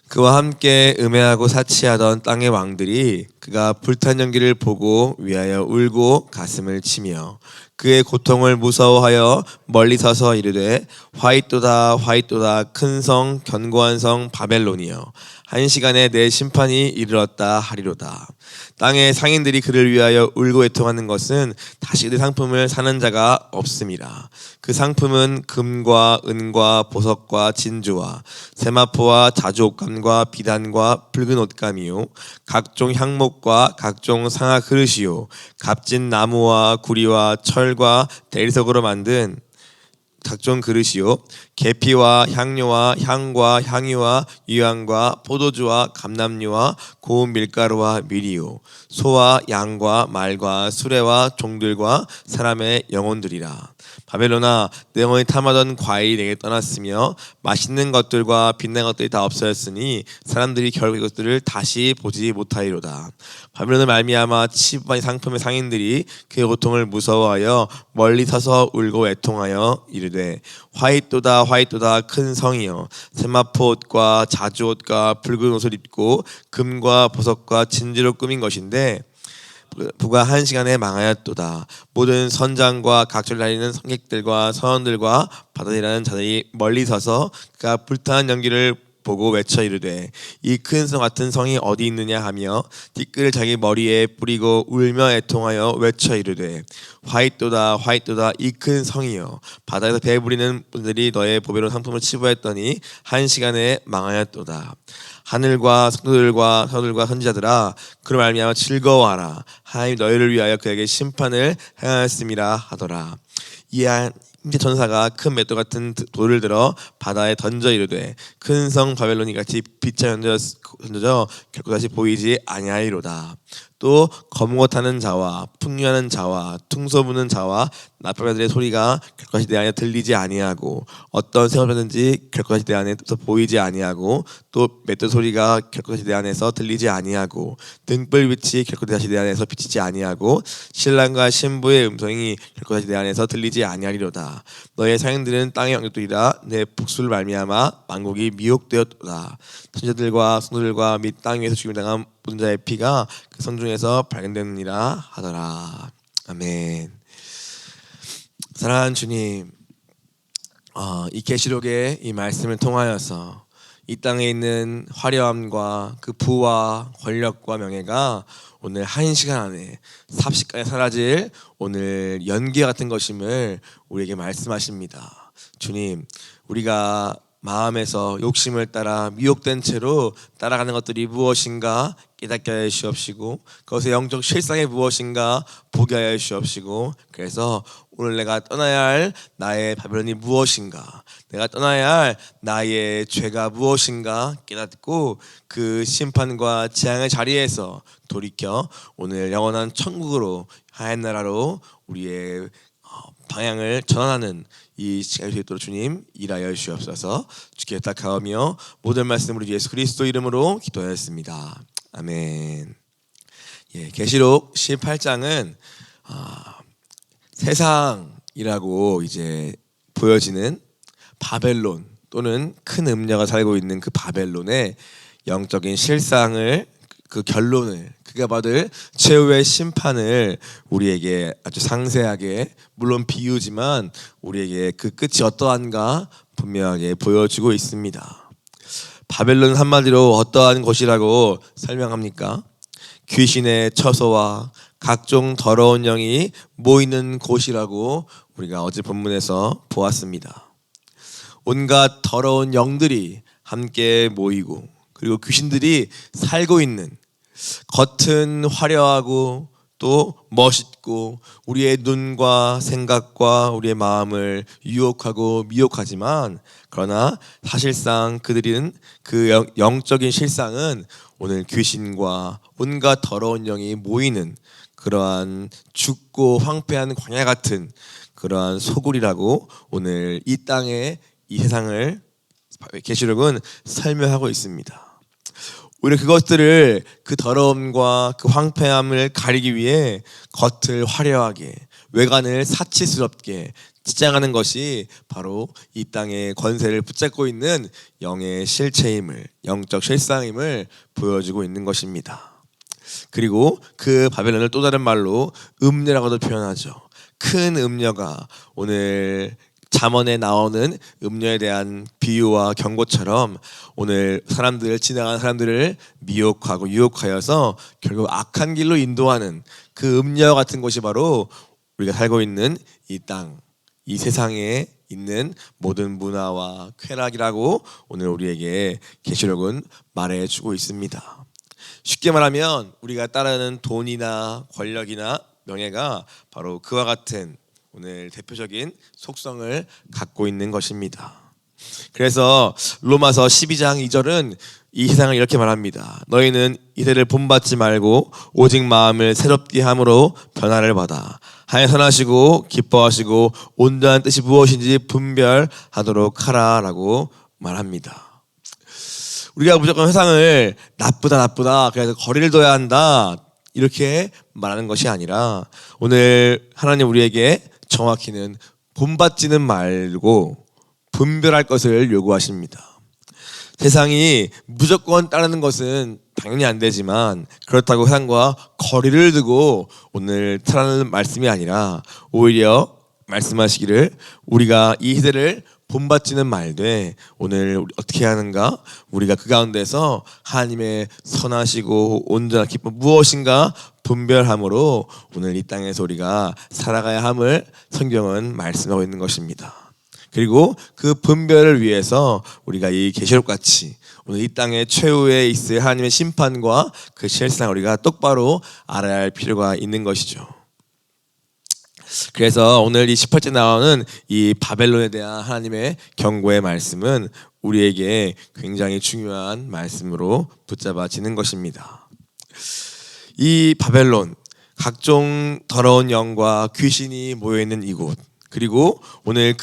그와 함께 음해하고 사치하던 땅의 왕들이 그가 불탄 연기를 보고 위하여 울고 가슴을 치며 그의 고통을 무서워하여 멀리 서서 이르되 화이또다 화이또다 큰 성 견고한 성 바벨론이여 한 시간에 내 심판이 이르렀다 하리로다. 땅의 상인들이 그를 위하여 울고 애통하는 것은 다시 그 상품을 사는 자가 없음이라. 그 상품은 금과 은과 보석과 진주와 세마포와 자주 옷감과 비단과 붉은 옷감이요 각종 향목과 각종 상아 그릇이요 값진 나무와 구리와 철과 대리석으로 만든 각종 그릇이요 계피와 향료와 향과 향유와 유향과 포도주와 감람류와 고운 밀가루와 밀이요 소와 양과 말과 수레와 종들과 사람의 영혼들이라. 바벨론아, 내 영혼이 탐하던 과일이 내게 떠났으며 맛있는 것들과 빛난 것들이 다 없어졌으니 사람들이 결국 이것들을 다시 보지 못하리로다. 바벨론을 말미암아 치부반의 상품의 상인들이 그의 고통을 무서워하여 멀리 서서 울고 애통하여 이르되 화이또다 화이또다 큰 성이여 세마포 옷과 자주 옷과 붉은 옷을 입고 금과 보석과 진주로 꾸민 것인데 부가 한 시간에 망하였도다. 모든 선장과 각절 다니는 성객들과 선원들과 바다일하는 자들이 멀리 서서 그가 불타는 연기를 보고 외쳐 이르되 이 큰 성 같은 성이 어디 있느냐 하며 티끌을 자기 머리에 뿌리고 울며 애통하여 외쳐 이르되 화이또다 화이또다 이 큰 성이여 바다에서 배 부리는 분들이 너의 보배로운 상품을 치부했더니 한 시간에 망하였도다. 하늘과 성도들과 서들과 선지자들아 그로 말미암아 즐거워하라. 하나님 너희를 위하여 그에게 심판을 행하였음이라 하더라. 이에 이제 전사가 큰 맷돌 같은 돌을 들어 바다에 던져 이르되 큰 성 바벨론이 같이 빛에 던져져 결코 다시 보이지 아니하리로다. 또 검은옷하는 자와 풍류하는 자와 퉁소 부는 자와 나팔가들의 소리가 결코 다시 내 안에 들리지 아니하고 어떤 생업이든지 결코 다시 내 안에서 보이지 아니하고 또 맷돌 소리가 결코 다시 내 안에서 들리지 아니하고 등불빛이 결코 다시 내 안에서 비치지 아니하고 신랑과 신부의 음성이 결코 다시 내 안에서 들리지 아니하리로다. 너의 상인들은 땅의 왕족들이라 내 복수를 말미암아 만국이 미혹되었도다. 선지자들과 성도들과 및 땅 위에서 죽임을 당한 모든 자의 피가 그 성 중에서 발견되느니라 하더라. 아멘. 사랑하는 주님, 이 계시록의 이 말씀을 통하여서 이 땅에 있는 화려함과 그 부와 권력과 명예가 오늘 한 시간 안에 삽시간에 사라질 오늘 연기 같은 것임을 우리에게 말씀하십니다. 주님, 우리가 마음에서 욕심을 따라 미혹된 채로 따라가는 것들이 무엇인가 깨닫게 하여 주옵시고 그것의 영적 실상이 무엇인가 보게 하여 주옵시고 그래서 오늘 내가 떠나야 할 나의 바벨론이 무엇인가 내가 떠나야 할 나의 죄가 무엇인가 깨닫고 그 심판과 재앙의 자리에서 돌이켜 오늘 영원한 천국으로 하얀 나라로 우리의 방향을 전환하는 이 시간이 되도록 주님 일하여 주옵소서. 주께 부탁하오며 모든 말씀으로 예수 그리스도 이름으로 기도하였습니다. 아멘. 계시록 18장은 세상이라고 이제 보여지는 바벨론 또는 큰 음녀가 살고 있는 그 바벨론의 영적인 실상을 그 결론을 그가 받을 최후의 심판을 우리에게 아주 상세하게 물론 비유지만 우리에게 그 끝이 어떠한가 분명하게 보여주고 있습니다. 바벨론은 한마디로 어떠한 곳이라고 설명합니까? 귀신의 처소와 각종 더러운 영이 모이는 곳이라고 우리가 어제 본문에서 보았습니다. 온갖 더러운 영들이 함께 모이고 그리고 귀신들이 살고 있는 겉은 화려하고 또 멋있고 우리의 눈과 생각과 우리의 마음을 유혹하고 미혹하지만 그러나 사실상 그들은 그 영적인 실상은 오늘 귀신과 온갖 더러운 영이 모이는 그러한 죽고 황폐한 광야 같은 그러한 소굴이라고 오늘 이 땅의 이 세상을 계시록은 설명하고 있습니다. 오히려 그것들을 그 더러움과 그 황폐함을 가리기 위해 겉을 화려하게 외관을 사치스럽게 지장하는 것이 바로 이 땅의 권세를 붙잡고 있는 영의 실체임을, 영적 실상임을 보여주고 있는 것입니다. 그리고 그 바벨론을 또 다른 말로 음녀라고도 표현하죠. 큰 음녀가, 오늘 잠언에 나오는 음녀에 대한 비유와 경고처럼 오늘 지나가는 사람들을 미혹하고 유혹하여서 결국 악한 길로 인도하는 그 음녀 같은 것이 바로 우리가 살고 있는 이 땅, 이 세상에 있는 모든 문화와 쾌락이라고 오늘 우리에게 계시록은 말해주고 있습니다. 쉽게 말하면 우리가 따르는 돈이나 권력이나 명예가 바로 그와 같은 오늘 대표적인 속성을 갖고 있는 것입니다. 그래서 로마서 12장 2절은 이 세상을 이렇게 말합니다. 너희는 이들을 본받지 말고 오직 마음을 새롭게 함으로 변화를 받아 하여 선하시고 기뻐하시고 온전한 뜻이 무엇인지 분별하도록 하라라고 말합니다. 우리가 무조건 세상을 나쁘다 그래서 거리를 둬야 한다 이렇게 말하는 것이 아니라 오늘 하나님 우리에게 정확히는 본받지는 말고 분별할 것을 요구하십니다. 세상이 무조건 따르는 것은 당연히 안 되지만 그렇다고 세상과 거리를 두고 오늘 타라는 말씀이 아니라 오히려 말씀하시기를 우리가 이 시대를 본받지는 말되 오늘 어떻게 하는가? 우리가 그 가운데서 하나님의 선하시고 온전한 기쁨 무엇인가 분별함으로 오늘 이 땅에서 우리가 살아가야 함을 성경은 말씀하고 있는 것입니다. 그리고 그 분별을 위해서 우리가 이 계시록 같이 오늘 이 땅의 최후에 있을 하나님의 심판과 그 실상을 우리가 똑바로 알아야 할 필요가 있는 것이죠. 그래서 오늘 이 18절 나오는 이 바벨론에 대한 하나님의 경고의 말씀은 우리에게 굉장히 중요한 말씀으로 붙잡아지는 것입니다. 이 바벨론, 각종 더러운 영과 귀신이 모여있는 이곳, 그리고 오늘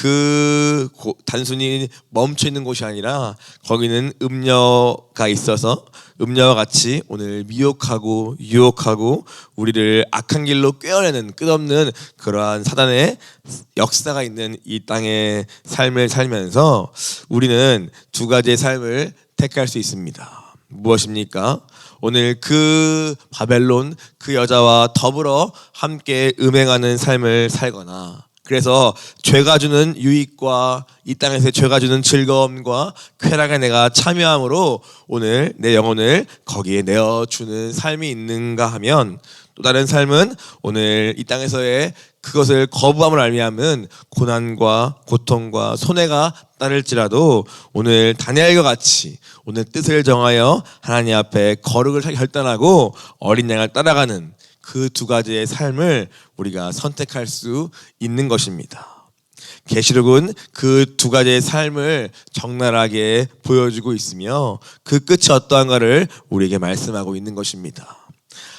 단순히 멈춰있는 곳이 아니라 거기는 음녀가 있어서 음녀와 같이 오늘 미혹하고 유혹하고 우리를 악한 길로 꿰어내는 끝없는 그러한 사단의 역사가 있는 이 땅의 삶을 살면서 우리는 두 가지의 삶을 택할 수 있습니다. 무엇입니까? 오늘 그 바벨론 그 여자와 더불어 함께 음행하는 삶을 살거나 그래서 죄가 주는 유익과 이 땅에서 죄가 주는 즐거움과 쾌락에 내가 참여함으로 오늘 내 영혼을 거기에 내어주는 삶이 있는가 하면 또 다른 삶은 오늘 이 땅에서의 그것을 거부함을 알미하면 고난과 고통과 손해가 따를지라도 오늘 다니엘과 같이 오늘 뜻을 정하여 하나님 앞에 거룩을 결단하고 어린 양을 따라가는 그 두 가지의 삶을 우리가 선택할 수 있는 것입니다. 계시록은 그 두 가지의 삶을 적나라하게 보여주고 있으며 그 끝이 어떠한가를 우리에게 말씀하고 있는 것입니다.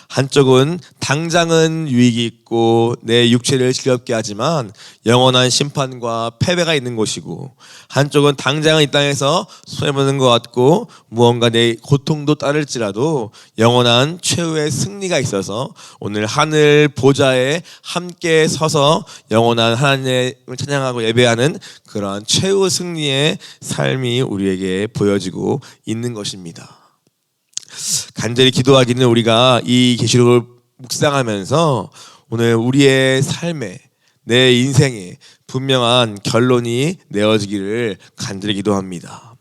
한쪽은 당장은 유익이 있고 내 육체를 즐겁게 하지만 영원한 심판과 패배가 있는 곳이고 한쪽은 당장은 이 땅에서 손해보는 것 같고 무언가 내 고통도 따를지라도 영원한 최후의 승리가 있어서 오늘 하늘 보좌에 함께 서서 영원한 하나님을 찬양하고 예배하는 그러한 최후 승리의 삶이 우리에게 보여지고 있는 것입니다. 간절히 기도하기는 우리가 이 계시록을 묵상하면서 오늘 우리의 삶에 내 인생에 분명한 결론이 내어지기를 간절히 기도합니다.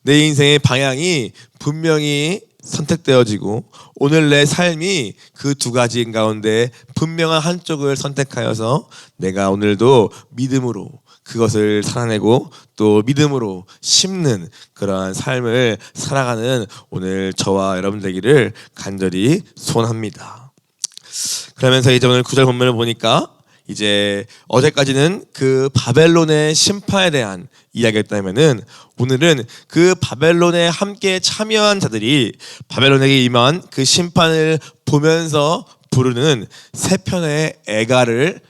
내 인생의 방향이 분명히 선택되어지고 오늘 내 삶이 그 두 가지 가운데 분명한 한쪽을 선택하여서 내가 오늘도 믿음으로 그것을 살아내고 또 믿음으로 심는 그러한 삶을 살아가는 오늘 저와 여러분 되기를 간절히 소원합니다. 그러면서 이제 오늘 9절 본문을 보니까 이제 어제까지는 그 바벨론의 심판에 대한 이야기였다면은 오늘은 그 바벨론에 함께 참여한 자들이 바벨론에게 임한 그 심판을 보면서 부르는 세 편의 애가를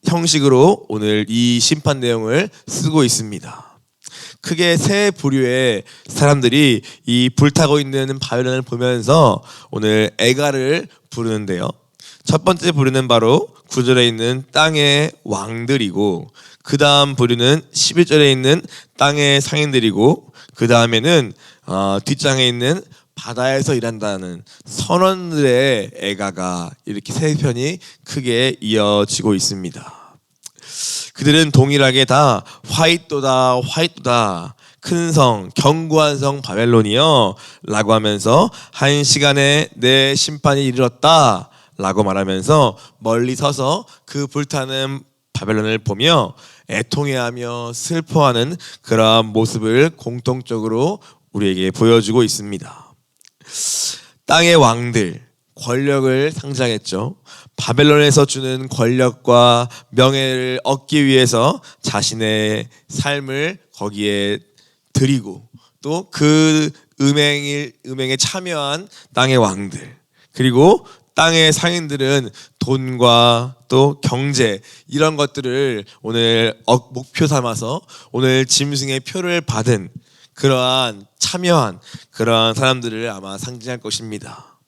형식으로 오늘 이 심판 내용을 쓰고 있습니다. 크게 세 부류의 사람들이 이 불타고 있는 바벨론을 보면서 오늘 애가를 부르는데요. 첫 번째 부류는 바로 9절에 있는 땅의 왕들이고 그 다음 부류는 11절에 있는 땅의 상인들이고, 그 다음에는 뒷장에 있는 바다에서 일한다는 선원들의 애가가, 이렇게 세 편이 크게 이어지고 있습니다. 그들은 동일하게 다 화이또다 화이또다, 큰 성, 견고한 성 바벨론이여 라고 하면서 한 시간에 내 심판이 이르렀다 라고 말하면서 멀리 서서 그 불타는 바벨론을 보며 애통해하며 슬퍼하는 그러한 모습을 공통적으로 우리에게 보여주고 있습니다. 땅의 왕들, 권력을 상징했죠. 바벨론에서 주는 권력과 명예를 얻기 위해서 자신의 삶을 거기에 드리고, 또 그 음행에 참여한 땅의 왕들, 그리고 땅의 상인들은 돈과 또 경제, 이런 것들을 오늘 목표 삼아서 오늘 짐승의 표를 받은 그러한 참여한 그러한 사람들을 아마 상징할 것입니다.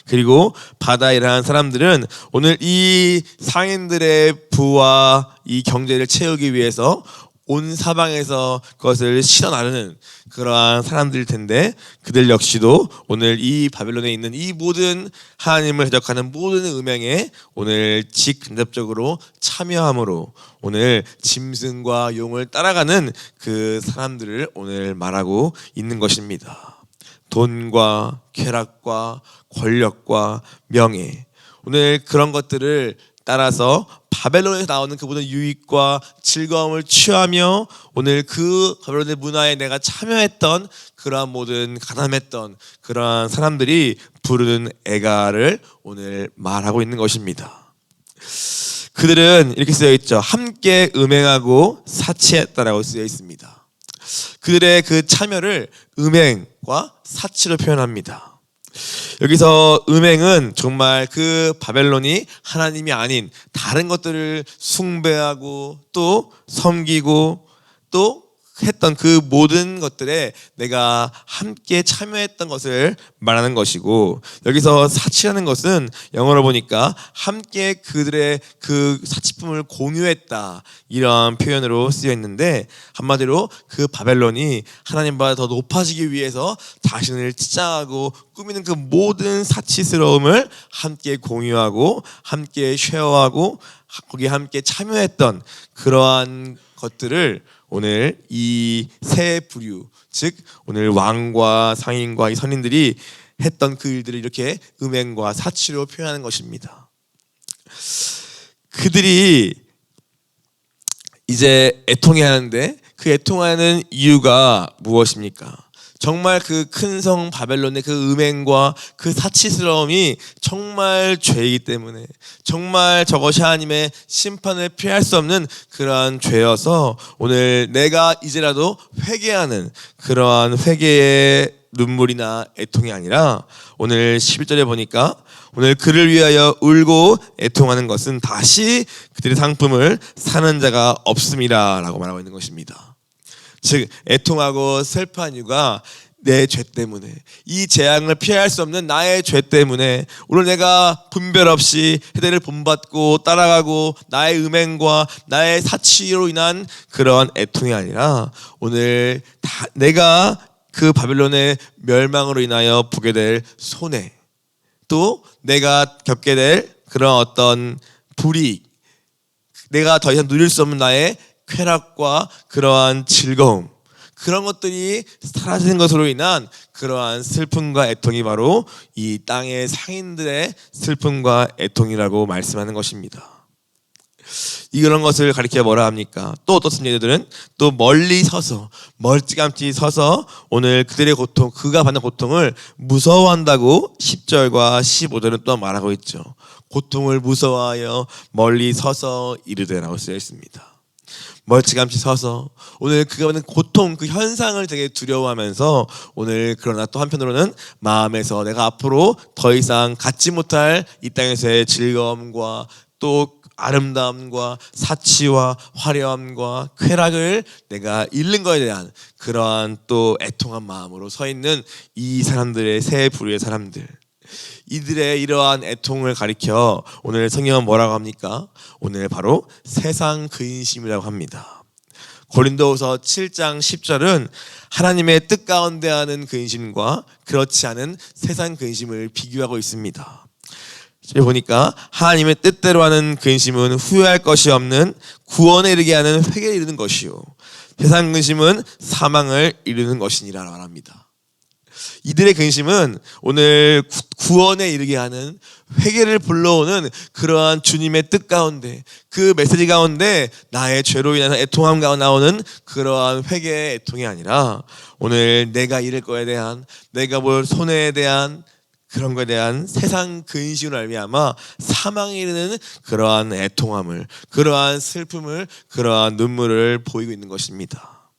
그리고 바다에 일하는 사람들은 오늘 이 상인들의 부와 이 경제를 채우기 위해서 온 사방에서 그것을 실어 나르는 그러한 사람들일 텐데, 그들 역시도 오늘 이 바벨론에 있는 이 모든 하나님을 대적하는 모든 음행에 오늘 직간접적으로 참여함으로 오늘 짐승과 용을 따라가는 그 사람들을 오늘 말하고 있는 것입니다. 돈과 쾌락과 권력과 명예, 오늘 그런 것들을 따라서 바벨론에서 나오는 그 모든 유익과 즐거움을 취하며 오늘 그 바벨론의 문화에 내가 참여했던 그러한 모든 가담했던 그러한 사람들이 부르는 애가를 오늘 말하고 있는 것입니다. 그들은 이렇게 쓰여 있죠. 함께 음행하고 사치했다라고 쓰여 있습니다. 그들의 그 참여를 음행과 사치로 표현합니다. 여기서 음행은 정말 그 바벨론이 하나님이 아닌 다른 것들을 숭배하고 또 섬기고 또 했던 그 모든 것들에 내가 함께 참여했던 것을 말하는 것이고, 여기서 사치라는 것은 영어로 보니까 함께 그들의 그 사치품을 공유했다, 이런 표현으로 쓰여 있는데, 한마디로 그 바벨론이 하나님보다 더 높아지기 위해서 자신을 치장하고 꾸미는 그 모든 사치스러움을 함께 공유하고 함께 쉐어하고 거기에 함께 참여했던 그러한 것들을 오늘 이 세 부류, 즉 오늘 왕과 상인과 이 선인들이 했던 그 일들을 이렇게 음행과 사치로 표현하는 것입니다. 그들이 이제 애통해하는데 그 애통하는 이유가 무엇입니까? 정말 그 큰 성 바벨론의 그 음행과 그 사치스러움이 정말 죄이기 때문에, 정말 저것이 하나님의 심판을 피할 수 없는 그러한 죄여서 오늘 내가 이제라도 회개하는 그러한 회개의 눈물이나 애통이 아니라, 오늘 11절에 보니까 오늘 그를 위하여 울고 애통하는 것은 다시 그들의 상품을 사는 자가 없음이라 라고 말하고 있는 것입니다. 즉 애통하고 슬퍼한 이유가 내 죄 때문에, 이 재앙을 피할 수 없는 나의 죄 때문에 오늘 내가 분별 없이 해대를 본받고 따라가고 나의 음행과 나의 사치로 인한 그런 애통이 아니라, 오늘 내가 그 바벨론의 멸망으로 인하여 보게 될 손해, 또 내가 겪게 될 그런 어떤 불이익, 내가 더 이상 누릴 수 없는 나의 쾌락과 그러한 즐거움, 그런 것들이 사라지는 것으로 인한 그러한 슬픔과 애통이 바로 이 땅의 상인들의 슬픔과 애통이라고 말씀하는 것입니다. 이런 것을 가리켜 뭐라 합니까? 또 어떤 예들은 또 멀리 서서, 멀찌감치 서서 오늘 그들의 고통, 그가 받는 고통을 무서워한다고 10절과 15절은 또 말하고 있죠. 고통을 무서워하여 멀리 서서 이르되라고 쓰여 있습니다. 멀찌감치 서서 오늘 그가 받는 고통, 그 현상을 되게 두려워하면서 오늘, 그러나 또 한편으로는 마음에서 내가 앞으로 더 이상 갖지 못할 이 땅에서의 즐거움과 또 아름다움과 사치와 화려함과 쾌락을 내가 잃는 것에 대한 그러한 또 애통한 마음으로 서 있는 이 사람들의 세 부류의 사람들, 이들의 이러한 애통을 가리켜 오늘 성경은 뭐라고 합니까? 오늘 바로 세상 근심이라고 합니다. 고린도후서 7장 10절은 하나님의 뜻 가운데 하는 근심과 그렇지 않은 세상 근심을 비교하고 있습니다. 여기 보니까 하나님의 뜻대로 하는 근심은 후회할 것이 없는 구원에 이르게 하는 회개에 이르는 것이요, 세상 근심은 사망을 이루는 것이니라 말합니다. 이들의 근심은 오늘 구원에 이르게 하는 회개를 불러오는 그러한 주님의 뜻 가운데, 그 메시지 가운데 나의 죄로 인한 애통함 가운데 나오는 그러한 회개의 애통이 아니라 오늘 내가 잃을 거에 대한, 내가 볼 손해에 대한 그런 것에 대한 세상 근심으로 말미암아 사망에 이르는 그러한 애통함을, 그러한 슬픔을, 그러한 눈물을 보이고 있는 것입니다.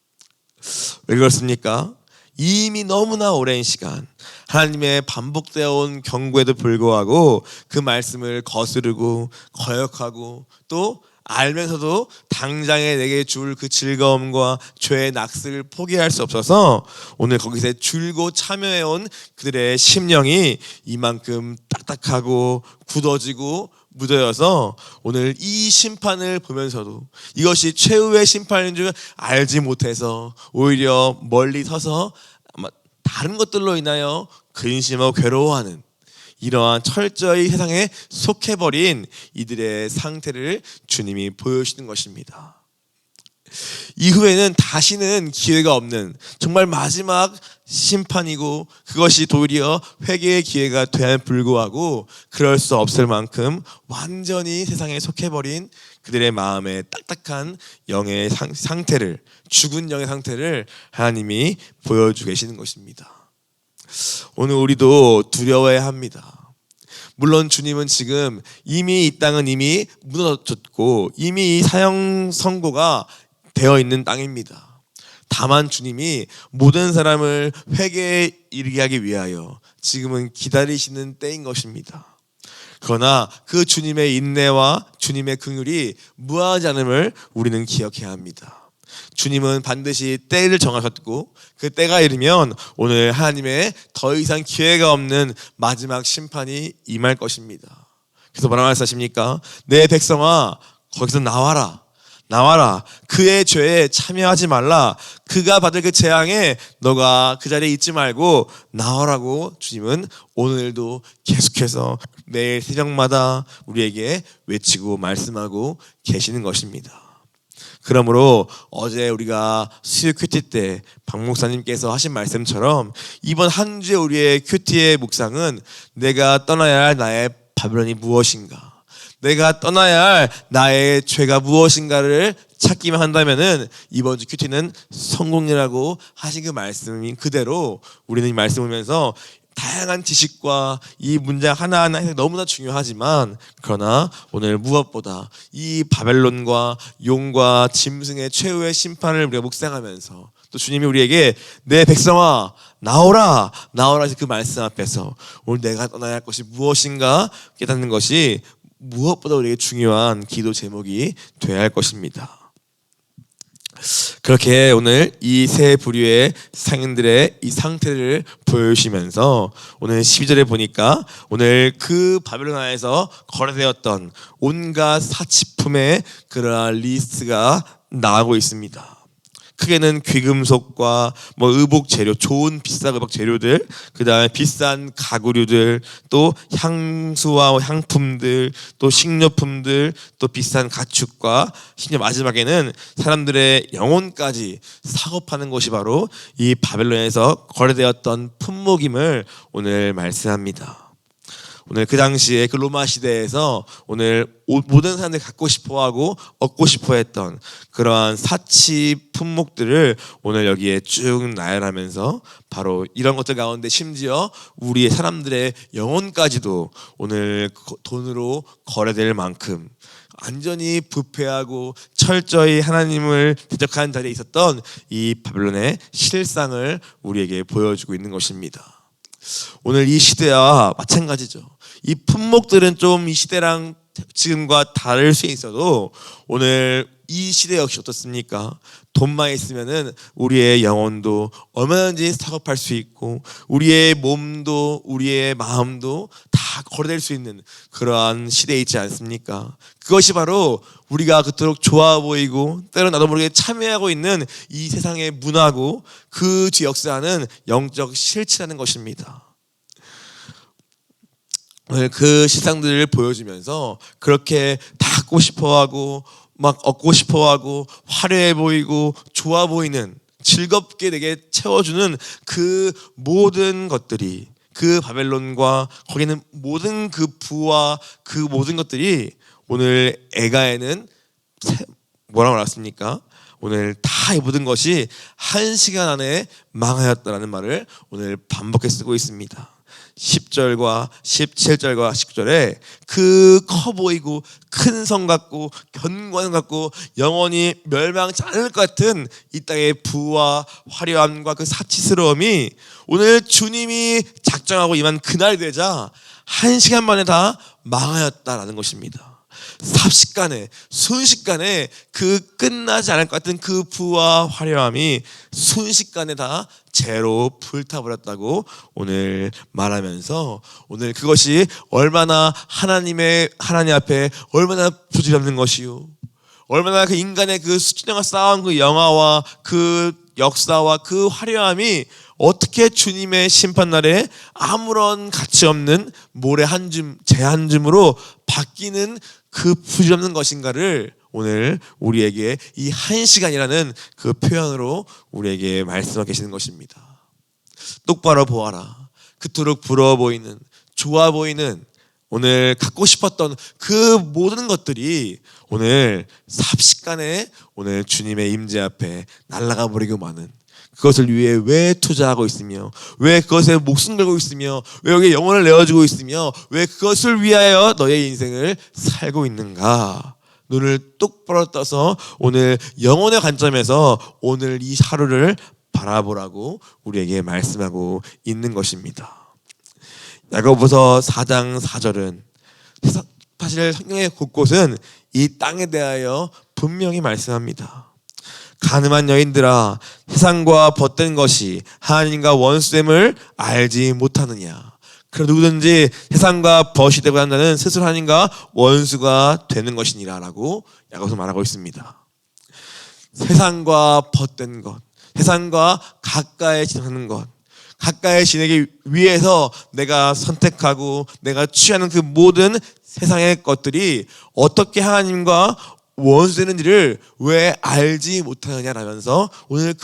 왜 그렇습니까? 이미 너무나 오랜 시간 하나님의 반복되어 온 경고에도 불구하고 그 말씀을 거스르고 거역하고 또 알면서도 당장에 내게 줄 그 즐거움과 죄의 낙스를 포기할 수 없어서 오늘 거기서 줄고 참여해온 그들의 심령이 이만큼 딱딱하고 굳어지고 무뎌져서 오늘 이 심판을 보면서도 이것이 최후의 심판인 줄 알지 못해서 오히려 멀리 서서 아마 다른 것들로 인하여 근심하고 괴로워하는 이러한 철저히 세상에 속해버린 이들의 상태를 주님이 보여주시는 것입니다. 이후에는 다시는 기회가 없는 정말 마지막 심판이고 그것이 도리어 회개의 기회가 되어 불구하고 그럴 수 없을 만큼 완전히 세상에 속해버린 그들의 마음의 딱딱한 영의 상태를, 죽은 영의 상태를 하나님이 보여주고 계시는 것입니다. 오늘 우리도 두려워해야 합니다. 물론 주님은 지금 이미 이 땅은 이미 무너졌고 이미 이 사형 선고가 되어 있는 땅입니다. 다만 주님이 모든 사람을 회개에 이르게 하기 위하여 지금은 기다리시는 때인 것입니다. 그러나 그 주님의 인내와 주님의 긍휼이 무한하지 않음을 우리는 기억해야 합니다. 주님은 반드시 때를 정하셨고 그 때가 이르면 오늘 하나님의 더 이상 기회가 없는 마지막 심판이 임할 것입니다. 그래서 뭐라고 말씀하십니까? 내 백성아 거기서 나와라. 나와라. 그의 죄에 참여하지 말라. 그가 받을 그 재앙에 너가 그 자리에 있지 말고 나오라고 주님은 오늘도 계속해서 매일 새벽마다 우리에게 외치고 말씀하고 계시는 것입니다. 그러므로 어제 우리가 수요 큐티 때 박 목사님께서 하신 말씀처럼 이번 한 주의 우리의 큐티의 묵상은 내가 떠나야 할 나의 바벨론이 무엇인가, 내가 떠나야 할 나의 죄가 무엇인가를 찾기만 한다면은 이번 주 큐티는 성공이라고 하신 그 말씀인 그대로 우리는 이 말씀을 보면서 다양한 지식과 이 문장 하나하나 너무나 중요하지만 그러나 오늘 무엇보다 이 바벨론과 용과 짐승의 최후의 심판을 우리가 묵상하면서 또 주님이 우리에게 내 백성아 나오라 나오라 그 말씀 앞에서 오늘 내가 떠나야 할 것이 무엇인가 깨닫는 것이 무엇보다 우리에게 중요한 기도 제목이 되어야 할 것입니다. 그렇게 오늘 이 세 부류의 상인들의 이 상태를 보여주시면서 오늘 12절에 보니까 오늘 그 바벨론에서 거래되었던 온갖 사치품의 그러한 리스트가 나오고 있습니다. 크게는 귀금속과 의복 재료, 좋은 비싼 의복 재료들, 그 다음에 비싼 가구류들, 또 향수와 향품들, 또 식료품들, 또 비싼 가축과 심지어 마지막에는 사람들의 영혼까지 사고 파는 것이 바로 이 바벨론에서 거래되었던 품목임을 오늘 말씀합니다. 오늘 그 당시에 그 로마 시대에서 오늘 모든 사람들이 갖고 싶어하고 얻고 싶어했던 그러한 사치 품목들을 오늘 여기에 쭉 나열하면서 바로 이런 것들 가운데 심지어 우리의 사람들의 영혼까지도 오늘 돈으로 거래될 만큼 완전히 부패하고 철저히 하나님을 대적하는 자리에 있었던 이 바벨론의 실상을 우리에게 보여주고 있는 것입니다. 오늘 이 시대와 마찬가지죠. 이 품목들은 좀 이 시대랑 지금과 다를 수 있어도 오늘 이 시대 역시 어떻습니까? 돈만 있으면은 우리의 영혼도 얼마든지 사업할 수 있고 우리의 몸도 우리의 마음도 다 거래될 수 있는 그러한 시대에 있지 않습니까? 그것이 바로 우리가 그토록 좋아 보이고 때론 나도 모르게 참여하고 있는 이 세상의 문화고 그 뒤 역사하는 영적 실체라는 것입니다. 오늘 그 실상들을 보여주면서 그렇게 다 갖고 싶어하고 막 얻고 싶어하고 화려해 보이고 좋아 보이는 즐겁게 내게 채워주는 그 모든 것들이 그 바벨론과 거기는 모든 그 부와 그 모든 것들이 오늘 애가에는 뭐라고 나왔습니까? 오늘 다 이 모든 것이 1시간 안에 망하였다라는 말을 오늘 반복해 쓰고 있습니다. 10절과 17절과 19절에 그 커 보이고 큰 성 같고 견고한 것 같고 영원히 멸망치 않을 것 같은 이 땅의 부와 화려함과 그 사치스러움이 오늘 주님이 작정하고 임한 그날이 되자 1시간 만에 다 망하였다라는 것입니다. 삽시간에 순식간에 그 끝나지 않을 것 같은 그 부와 화려함이 순식간에 다 재로 불타버렸다고 오늘 말하면서 오늘 그것이 얼마나 하나님 앞에 얼마나 부질없는 것이요 얼마나 그 인간의 그 수천년간 쌓아온 그 영화와 그 역사와 그 화려함이 어떻게 주님의 심판날에 아무런 가치 없는 모래 한 줌, 재 한 줌으로 바뀌는 그 부질없는 것인가를 오늘 우리에게 이 1시간이라는 그 표현으로 우리에게 말씀하고 계시는 것입니다. 똑바로 보아라. 그토록 부러워 보이는, 좋아 보이는, 오늘 갖고 싶었던 그 모든 것들이 오늘 삽시간에 오늘 주님의 임재 앞에 날아가 버리고 마는, 그것을 위해 왜 투자하고 있으며 왜 그것에 목숨 걸고 있으며 왜 여기에 영혼을 내어주고 있으며 왜 그것을 위하여 너의 인생을 살고 있는가. 눈을 똑바로 떠서 오늘 영혼의 관점에서 오늘 이 하루를 바라보라고 우리에게 말씀하고 있는 것입니다. 야고보서 4장 4절은 사실 성경의 곳곳은 이 땅에 대하여 분명히 말씀합니다. 가늠한 여인들아, 세상과 벗된 것이 하나님과 원수됨을 알지 못하느냐. 그러 누구든지 세상과 벗이 되고 한 자는 스스로 하나님과 원수가 되는 것이니라 라고 야고보서 말하고 있습니다. 세상과 벗된 것, 세상과 가까이 지내는 것, 가까이 지내기 위해서 내가 선택하고 내가 취하는 그 모든 세상의 것들이 어떻게 하나님과 원수되는지를 왜 알지 못하느냐라면서 오늘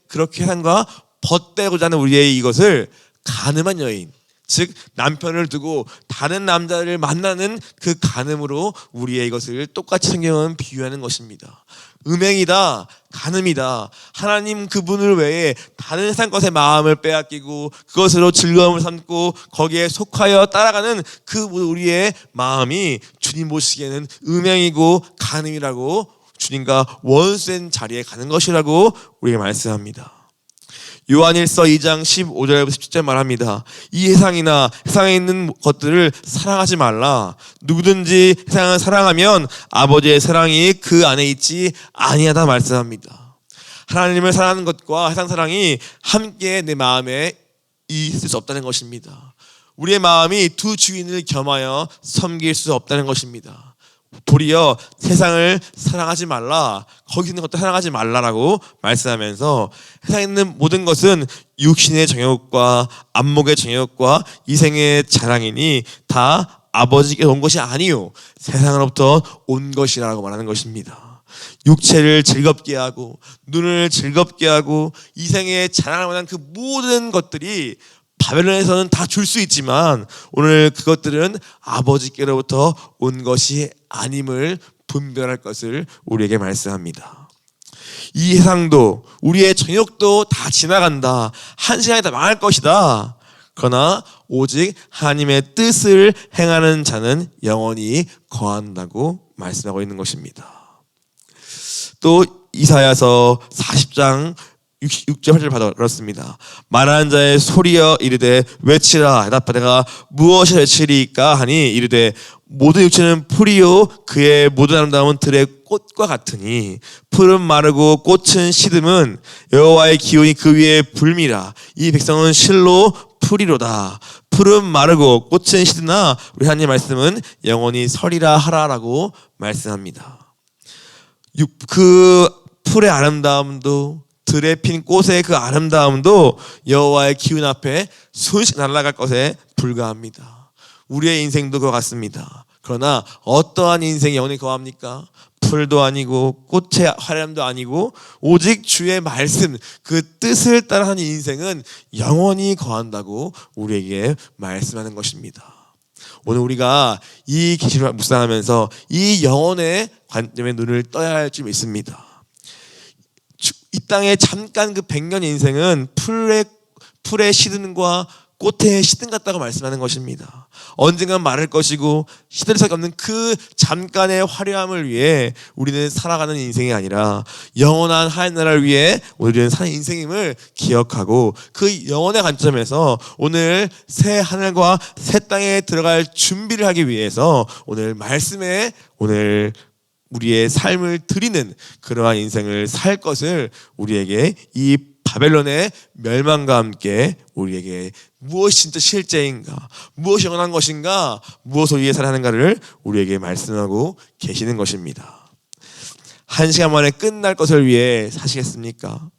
그렇게 세상과 벗대고자 하는 우리의 이것을 가늠한 여인, 즉 남편을 두고 다른 남자를 만나는 그 가늠으로 우리의 이것을 똑같이 성경은 비유하는 것입니다. 음행이다, 가늠이다. 하나님 그분을 외에 다른 세상 것에 마음을 빼앗기고 그것으로 즐거움을 삼고 거기에 속하여 따라가는 그 우리의 마음이 주님 보시기에는 음행이고 가늠이라고, 주님과 원수된 자리에 가는 것이라고 우리에게 말씀합니다. 요한일서 2장 15절부터 17절 말합니다. 이 세상이나 세상에 있는 것들을 사랑하지 말라. 누구든지 세상을 사랑하면 아버지의 사랑이 그 안에 있지 아니하다 말씀합니다. 하나님을 사랑하는 것과 세상 사랑이 함께 내 마음에 있을 수 없다는 것입니다. 우리의 마음이 두 주인을 겸하여 섬길 수 없다는 것입니다. 도리어 세상을 사랑하지 말라, 거기 있는 것도 사랑하지 말라라고 말씀하면서 세상에 있는 모든 것은 육신의 정욕과 안목의 정욕과 이생의 자랑이니 다 아버지께 온 것이 아니요 세상으로부터 온 것이라고 말하는 것입니다. 육체를 즐겁게 하고 눈을 즐겁게 하고 이생의 자랑을 원하는 그 모든 것들이 바벨론에서는 다 줄 수 있지만 오늘 그것들은 아버지께로부터 온 것이 아님을 분별할 것을 우리에게 말씀합니다. 이 세상도 우리의 정욕도 다 지나간다. 1시간에 다 망할 것이다. 그러나 오직 하나님의 뜻을 행하는 자는 영원히 거한다고 말씀하고 있는 것입니다. 또 이사야서 40장 6절 8절 받아 그렇습니다. 말하는 자의 소리여 이르되 외치라. 대답하다가 무엇이 외치리까 하니 이르되 모든 육체는 풀이요 그의 모든 아름다움은 들의 꽃과 같으니 풀은 마르고 꽃은 시듬은 여호와의 기운이 그 위에 불미라. 이 백성은 실로 풀이로다. 풀은 마르고 꽃은 시드나 우리 하나님 말씀은 영원히 서리라 하라라고 말씀합니다. 그 풀의 아름다움도 들에 핀 꽃의 그 아름다움도 여호와의 기운 앞에 손씩 날아갈 것에 불과합니다. 우리의 인생도 그와 같습니다. 그러나 어떠한 인생이 영원히 거합니까? 풀도 아니고 꽃의 화려함도 아니고 오직 주의 말씀 그 뜻을 따라하는 인생은 영원히 거한다고 우리에게 말씀하는 것입니다. 오늘 우리가 이 계시를 묵상하면서 이 영혼의 관점에 눈을 떠야 할 줄 믿습니다. 이 땅에 잠깐 그 100년 인생은 풀의 시든과 꽃의 시든 같다고 말씀하는 것입니다. 언젠간 마를 것이고 시들 수밖에 없는 그 잠깐의 화려함을 위해 우리는 살아가는 인생이 아니라 영원한 하나님 나라를 위해 우리는 사는 인생임을 기억하고 그 영혼의 관점에서 오늘 새 하늘과 새 땅에 들어갈 준비를 하기 위해서 오늘 말씀에 오늘 우리의 삶을 드리는 그러한 인생을 살 것을 우리에게 이 바벨론의 멸망과 함께 우리에게 무엇이 진짜 실제인가, 무엇이 영원한 것인가, 무엇을 위해 살아가는가를 우리에게 말씀하고 계시는 것입니다. 1시간 만에 끝날 것을 위해 사시겠습니까?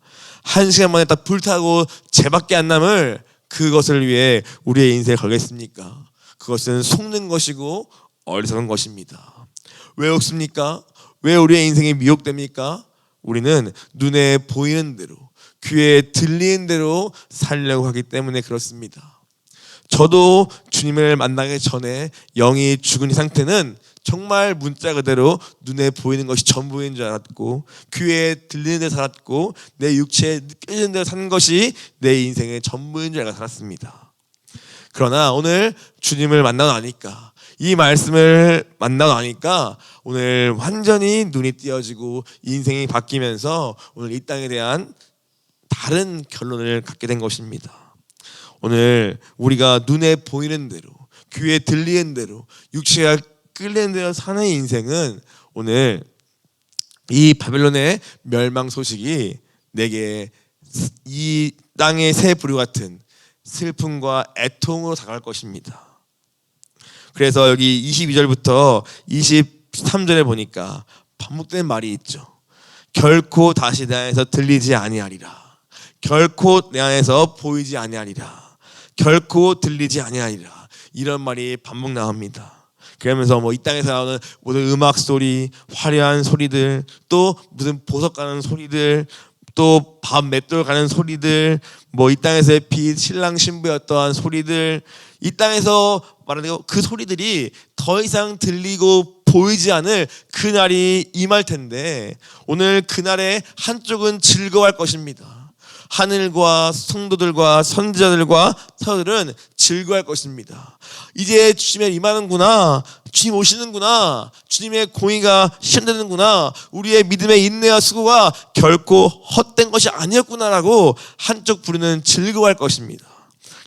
1시간 만에 딱 불타고 죄밖에 안 남을 그것을 위해 우리의 인생을 걸겠습니까? 그것은 속는 것이고 어리석은 것입니다. 왜 없습니까? 왜 우리의 인생이 미혹됩니까? 우리는 눈에 보이는 대로 귀에 들리는 대로 살려고 하기 때문에 그렇습니다. 저도 주님을 만나기 전에 영이 죽은 이 상태는 정말 문자 그대로 눈에 보이는 것이 전부인 줄 알았고 귀에 들리는 대로 살았고 내 육체에 느껴지는 대로 사는 것이 내 인생의 전부인 줄 알고 살았습니다. 그러나 오늘 주님을 만나고 나니까 이 말씀을 만나고 나니까 오늘 완전히 눈이 띄어지고 인생이 바뀌면서 오늘 이 땅에 대한 다른 결론을 갖게 된 것입니다. 오늘 우리가 눈에 보이는 대로 귀에 들리는 대로 육체가 끌리는 대로 사는 인생은 오늘 이 바벨론의 멸망 소식이 내게 이 땅의 새 부류 같은 슬픔과 애통으로 다가갈 것입니다. 그래서 여기 22절부터 23절에 보니까 반복된 말이 있죠. 결코 다시 내 안에서 들리지 아니하리라. 결코 내 안에서 보이지 아니하리라. 결코 들리지 아니하리라. 이런 말이 반복 나옵니다. 그러면서 이 땅에서 나오는 모든 음악 소리, 화려한 소리들, 또 무슨 보석 가는 소리들, 또 밥 맷돌 가는 소리들, 이 땅에서의 빛, 신랑 신부의 어떠한 소리들, 이 땅에서 말하는 그 소리들이 더 이상 들리고 보이지 않을 그날이 임할 텐데 오늘 그날에 한쪽은 즐거워할 것입니다. 하늘과 성도들과 선지자들과 사도들은 즐거워할 것입니다. 이제 주님의 임하는구나, 주님 오시는구나, 주님의 공의가 실현되는구나, 우리의 믿음의 인내와 수고가 결코 헛된 것이 아니었구나라고 한쪽 부류는 즐거워할 것입니다.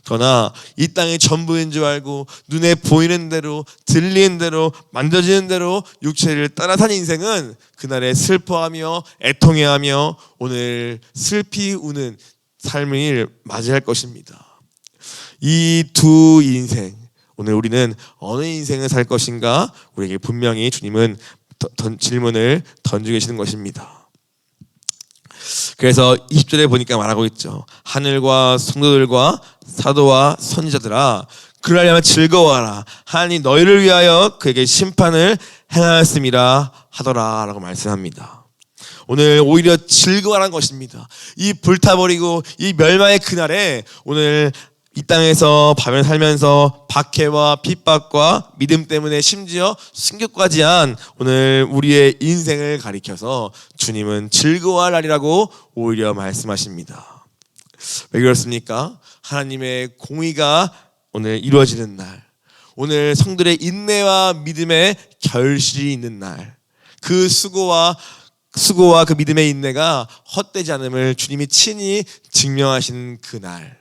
그러나 이 땅이 전부인 줄 알고 눈에 보이는 대로 들리는 대로 만져지는 대로 육체를 따라 사는 인생은 그날에 슬퍼하며 애통해하며 오늘 슬피 우는 삶을 맞이할 것입니다. 이 두 인생, 오늘 우리는 어느 인생을 살 것인가 우리에게 분명히 주님은 질문을 던지고 계시는 것입니다. 그래서 20절에 보니까 말하고 있죠. 하늘과 성도들과 사도와 선지자들아 그러려면 즐거워하라. 하나님 너희를 위하여 그에게 심판을 행하였음이라 하더라 라고 말씀합니다. 오늘 오히려 즐거워하는 것입니다. 이 불타버리고 이 멸망의 그날에 오늘 이 땅에서 밤을 살면서 박해와 핍박과 믿음 때문에 심지어 순교까지 한 오늘 우리의 인생을 가리켜서 주님은 즐거워할 날이라고 오히려 말씀하십니다. 왜 그렇습니까? 하나님의 공의가 오늘 이루어지는 날, 오늘 성들의 인내와 믿음의 결실이 있는 날, 그 수고와 수고와 그 믿음의 인내가 헛되지 않음을 주님이 친히 증명하신 그날,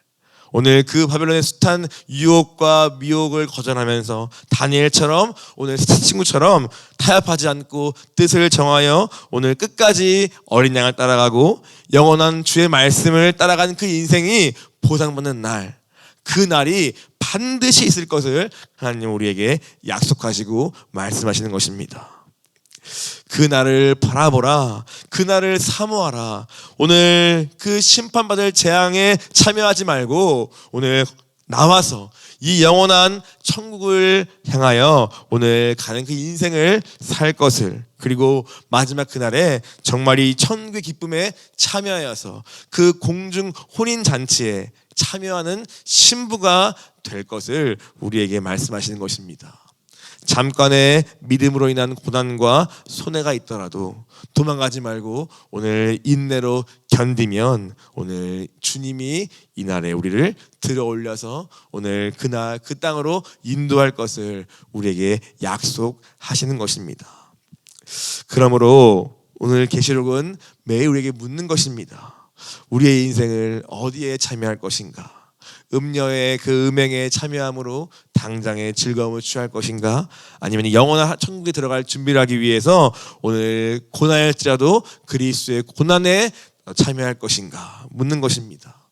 오늘 그 바벨론의 숱한 유혹과 미혹을 거절하면서 다니엘처럼 오늘 친구처럼 타협하지 않고 뜻을 정하여 오늘 끝까지 어린 양을 따라가고 영원한 주의 말씀을 따라간 그 인생이 보상받는 날, 그 날이 반드시 있을 것을 하나님 우리에게 약속하시고 말씀하시는 것입니다. 그 날을 바라보라. 그 날을 사모하라. 오늘 그 심판받을 재앙에 참여하지 말고 오늘 나와서 이 영원한 천국을 향하여 오늘 가는 그 인생을 살 것을, 그리고 마지막 그날에 정말 이 천국의 기쁨에 참여하여서 그 공중 혼인잔치에 참여하는 신부가 될 것을 우리에게 말씀하시는 것입니다. 잠깐의 믿음으로 인한 고난과 손해가 있더라도 도망가지 말고 오늘 인내로 견디면 오늘 주님이 이날에 우리를 들어 올려서 오늘 그날 그 땅으로 인도할 것을 우리에게 약속하시는 것입니다. 그러므로 오늘 계시록은 매일 우리에게 묻는 것입니다. 우리의 인생을 어디에 참여할 것인가? 음녀의 그 음행에 참여함으로 당장의 즐거움을 취할 것인가? 아니면 영원한 천국에 들어갈 준비를 하기 위해서 오늘 고난일지라도 그리스도의 고난에 참여할 것인가? 묻는 것입니다.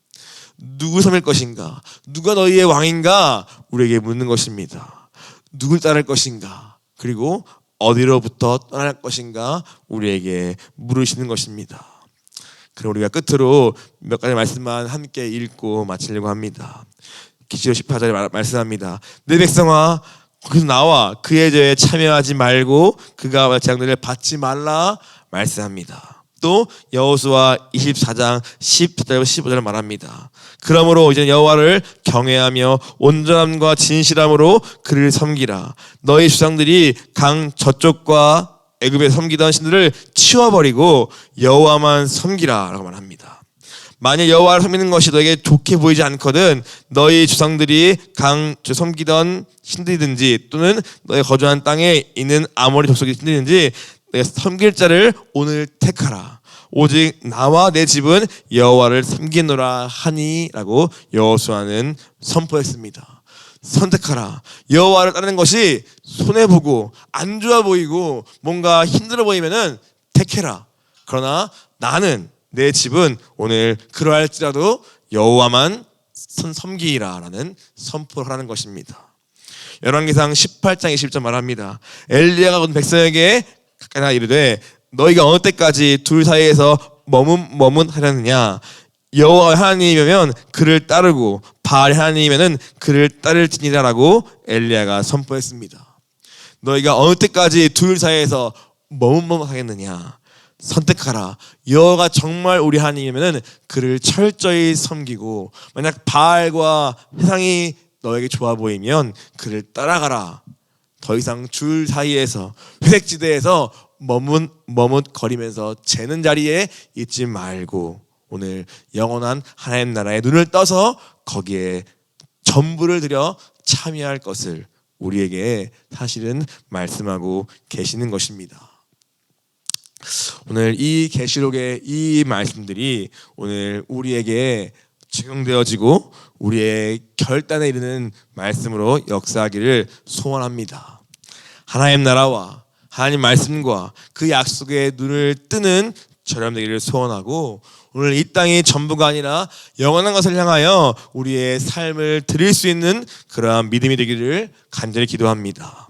누구 섬길 것인가? 누가 너희의 왕인가? 우리에게 묻는 것입니다. 누굴 따를 것인가? 그리고 어디로부터 떠날 것인가? 우리에게 물으시는 것입니다. 그럼 우리가 끝으로 몇 가지 말씀만 함께 읽고 마치려고 합니다. 계시록 18절에 말씀합니다. 내 백성아, 거기서 나와 그의 죄에 참여하지 말고 그가 재앙들을 받지 말라 말씀합니다. 또 여호수아 24장 14절부터 15절을 말합니다. 그러므로 이제 여호와를 경외하며 온전함과 진실함으로 그를 섬기라. 너희 조상들이 강 저쪽과 애굽에 섬기던 신들을 치워버리고 여호와만 섬기라 라고 말합니다. 만약 여호와를 섬기는 것이 너에게 좋게 보이지 않거든 너희 조상들이 섬기던 신들이든지 또는 너희 거주한 땅에 있는 아모리 족속의 신들이든지 내가 섬길 자를 오늘 택하라. 오직 나와 내 집은 여호와를 섬기노라 하니 라고 여호수아는 선포했습니다. 선택하라. 여호와를 따르는 것이 손해보고 안 좋아 보이고 뭔가 힘들어 보이면은 택해라. 그러나 나는, 내 집은 오늘 그러할지라도 여호와만 섬기라 라는 선포를 하는 것입니다. 열왕기상 18장 20절 말합니다. 엘리야가 온 백성에게 가까이 이르되 너희가 어느 때까지 둘 사이에서 머문하려느냐? 여호와 하나님이면 그를 따르고 바알 하나님이면 그를 따를지니라라고 엘리야가 선포했습니다. 너희가 어느 때까지 둘 사이에서 머뭇머뭇하겠느냐? 선택하라. 여호와가 정말 우리 하나님이면 그를 철저히 섬기고 만약 바알과 세상이 너에게 좋아 보이면 그를 따라가라. 더 이상 줄 사이에서 회색지대에서 머뭇거리면서 재는 자리에 있지 말고 오늘 영원한 하나님 나라에 눈을 떠서 거기에 전부를 들여 참여할 것을 우리에게 사실은 말씀하고 계시는 것입니다. 오늘 이 계시록의 이 말씀들이 오늘 우리에게 적용되어지고 우리의 결단에 이르는 말씀으로 역사하기를 소원합니다. 하나님 나라와 하나님 말씀과 그 약속에 눈을 뜨는 저렴 되기를 소원하고 오늘 이 땅이 전부가 아니라 영원한 것을 향하여 우리의 삶을 드릴 수 있는 그러한 믿음이 되기를 간절히 기도합니다.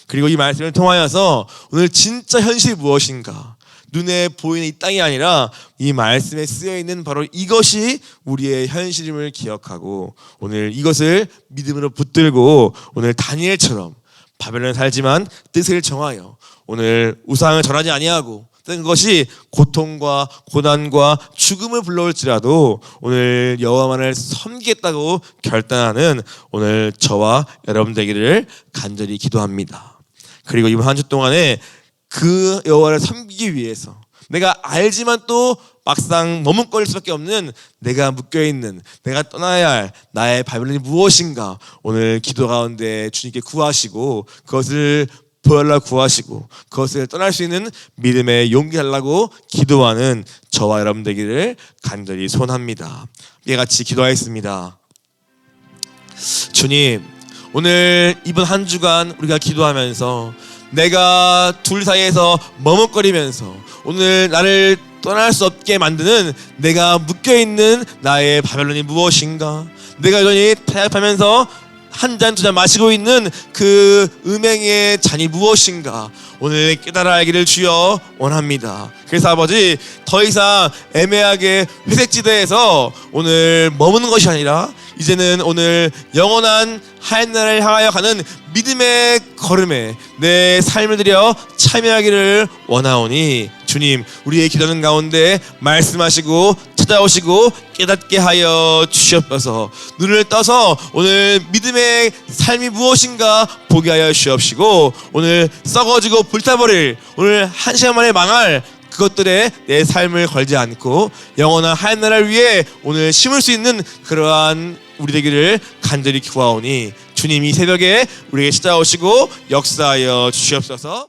그리고 이 말씀을 통하여서 오늘 진짜 현실이 무엇인가, 눈에 보이는 이 땅이 아니라 이 말씀에 쓰여있는 바로 이것이 우리의 현실임을 기억하고 오늘 이것을 믿음으로 붙들고 오늘 다니엘처럼 바벨론에 살지만 뜻을 정하여 오늘 우상을 절하지 아니하고 그것이 고통과 고난과 죽음을 불러올지라도 오늘 여호와만을 섬기겠다고 결단하는 오늘 저와 여러분 되기를 간절히 기도합니다. 그리고 이번 한 주 동안에 그 여호와를 섬기기 위해서 내가 알지만 또 막상 머뭇거릴 수밖에 없는 내가 묶여있는, 내가 떠나야 할 나의 바벨론이 무엇인가 오늘 기도 가운데 주님께 구하시고 그것을 보혈로 구하시고 그것을 떠날 수 있는 믿음의 용기 달라고 기도하는 저와 여러분 되기를 간절히 소원합니다. 함께 같이 기도하겠습니다. 주님, 오늘 이번 한 주간 우리가 기도하면서 내가 둘 사이에서 머뭇거리면서 오늘 나를 떠날 수 없게 만드는 내가 묶여있는 나의 바벨론이 무엇인가, 내가 여전히 타협하면서 한 잔 두 잔 마시고 있는 그 음행의 잔이 무엇인가 오늘 깨달아 알기를 주여 원합니다. 그래서 아버지, 더 이상 애매하게 회색지대에서 오늘 머무는 것이 아니라 이제는 오늘 영원한 하늘나라를 향하여 가는 믿음의 걸음에 내 삶을 들여 참여하기를 원하오니 주님, 우리의 기도하는 가운데 말씀하시고 찾아오시고 깨닫게 하여 주시옵소서. 눈을 떠서 오늘 믿음의 삶이 무엇인가 보게 하여 주옵시고 오늘 썩어지고 불타버릴, 오늘 한 시간 만에 망할 그것들에 내 삶을 걸지 않고 영원한 하늘나라를 위해 오늘 심을 수 있는 그러한 우리 되기를 간절히 구하오니 주님이 새벽에 우리에게 찾아오시고 역사하여 주시옵소서.